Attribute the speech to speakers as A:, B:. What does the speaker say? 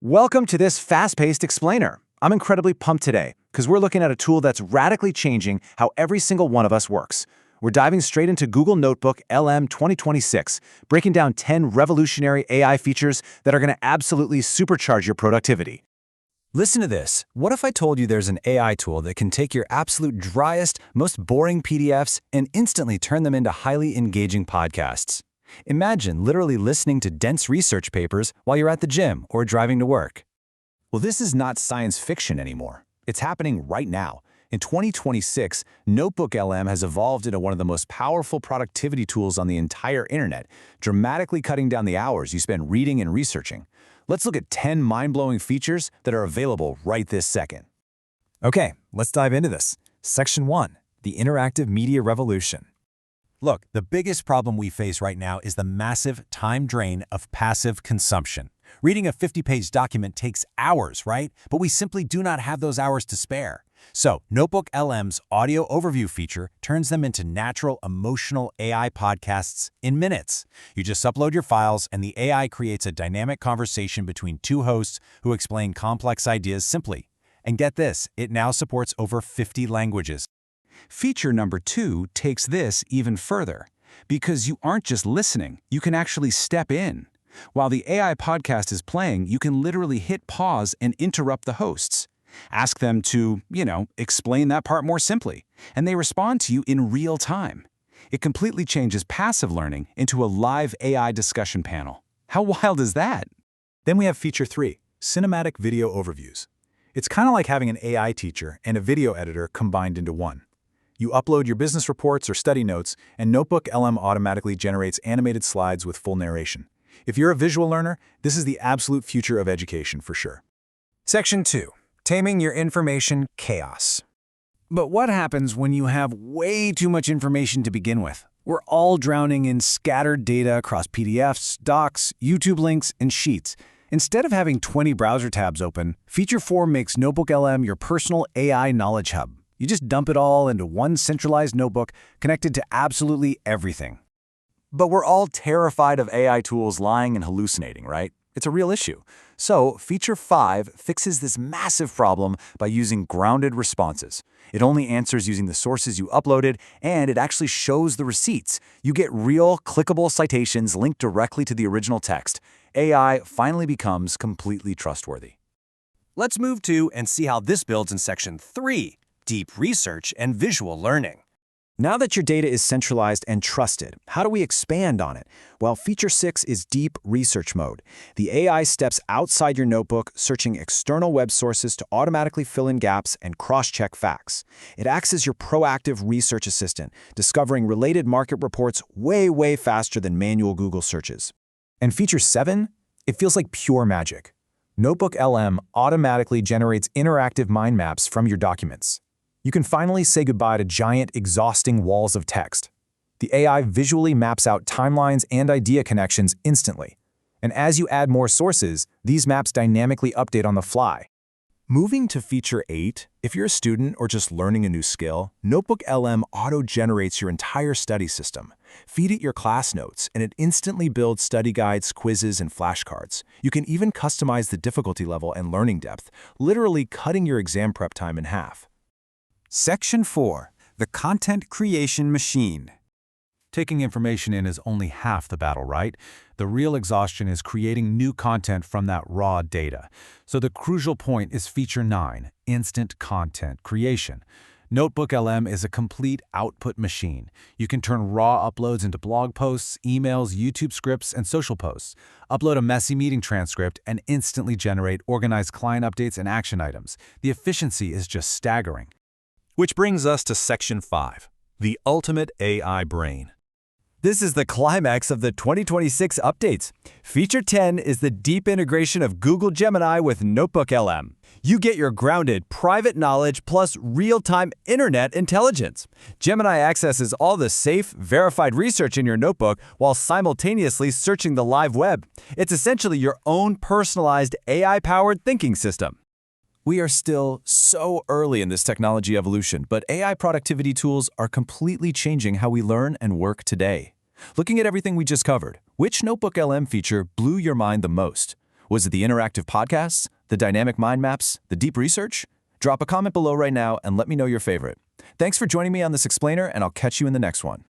A: Welcome to this fast-paced explainer. I'm incredibly pumped today because we're looking at a tool that's radically changing how every single one of us works. We're diving straight into Google Notebook LM 2026, breaking down 10 revolutionary AI features that are going to absolutely supercharge your productivity.
B: Listen to this. What if I told you there's an AI tool that can take your absolute driest, most boring PDFs and instantly turn them into highly engaging podcasts? Imagine literally listening to dense research papers while you're at the gym or driving to work.
A: Well, this is not science fiction anymore. It's happening right now. In 2026, NotebookLM has evolved into one of the most powerful productivity tools on the entire internet, dramatically cutting down the hours you spend reading and researching. Let's look at 10 mind-blowing features that are available right this second.
B: Okay, let's dive into this. Section 1. The Interactive Media Revolution. Look, the biggest problem we face right now is the massive time drain of passive consumption. Reading a 50-page document takes hours, right? But we simply do not have those hours to spare. So, NotebookLM's audio overview feature turns them into natural, emotional AI podcasts in minutes. You just upload your files, and the AI creates a dynamic conversation between two hosts who explain complex ideas simply. And get this, it now supports over 50 languages.
A: Feature number 2 takes this even further. Because you aren't just listening, you can actually step in. While the AI podcast is playing, you can literally hit pause and interrupt the hosts. Ask them to, explain that part more simply, and they respond to you in real time. It completely changes passive learning into a live AI discussion panel. How wild is that?
C: Then we have feature 3, cinematic video overviews. It's kind of like having an AI teacher and a video editor combined into one. You upload your business reports or study notes, and NotebookLM automatically generates animated slides with full narration. If you're a visual learner, this is the absolute future of education for sure.
B: Section 2. Taming your information chaos.
A: But what happens when you have way too much information to begin with? We're all drowning in scattered data across PDFs, docs, YouTube links, and sheets. Instead of having 20 browser tabs open, Feature 4 makes NotebookLM your personal AI knowledge hub. You just dump it all into one centralized notebook connected to absolutely everything.
C: But we're all terrified of AI tools lying and hallucinating, right? It's a real issue. So, Feature 5 fixes this massive problem by using grounded responses. It only answers using the sources you uploaded, and it actually shows the receipts. You get real, clickable citations linked directly to the original text. AI finally becomes completely trustworthy.
B: Let's move to and see how this builds in Section 3, Deep Research and Visual Learning.
A: Now that your data is centralized and trusted, how do we expand on it? Well, Feature 6 is Deep Research Mode. The AI steps outside your notebook, searching external web sources to automatically fill in gaps and cross-check facts. It acts as your proactive research assistant, discovering related market reports way faster than manual Google searches. And Feature 7? It feels like pure magic. NotebookLM automatically generates interactive mind maps from your documents. You can finally say goodbye to giant, exhausting walls of text. The AI visually maps out timelines and idea connections instantly. And as you add more sources, these maps dynamically update on the fly. Moving to Feature 8, if you're a student or just learning a new skill, NotebookLM auto-generates your entire study system. Feed it your class notes, and it instantly builds study guides, quizzes, and flashcards. You can even customize the difficulty level and learning depth, literally cutting your exam prep time in half.
B: Section 4. The Content Creation Machine.
C: Taking information in is only half the battle, right? The real exhaustion is creating new content from that raw data. So the crucial point is Feature 9, Instant Content Creation. NotebookLM is a complete output machine. You can turn raw uploads into blog posts, emails, YouTube scripts, and social posts. Upload a messy meeting transcript and instantly generate organized client updates and action items. The efficiency is just staggering.
D: Which brings us to Section 5, the ultimate AI brain.
B: This is the climax of the 2026 updates. Feature 10 is the deep integration of Google Gemini with NotebookLM. You get your grounded, private knowledge plus real-time internet intelligence. Gemini accesses all the safe, verified research in your notebook while simultaneously searching the live web. It's essentially your own personalized AI-powered thinking system.
A: We are still so early in this technology evolution, but AI productivity tools are completely changing how we learn and work today. Looking at everything we just covered, which NotebookLM feature blew your mind the most? Was it the interactive podcasts, the dynamic mind maps, the deep research? Drop a comment below right now and let me know your favorite. Thanks for joining me on this explainer, and I'll catch you in the next one.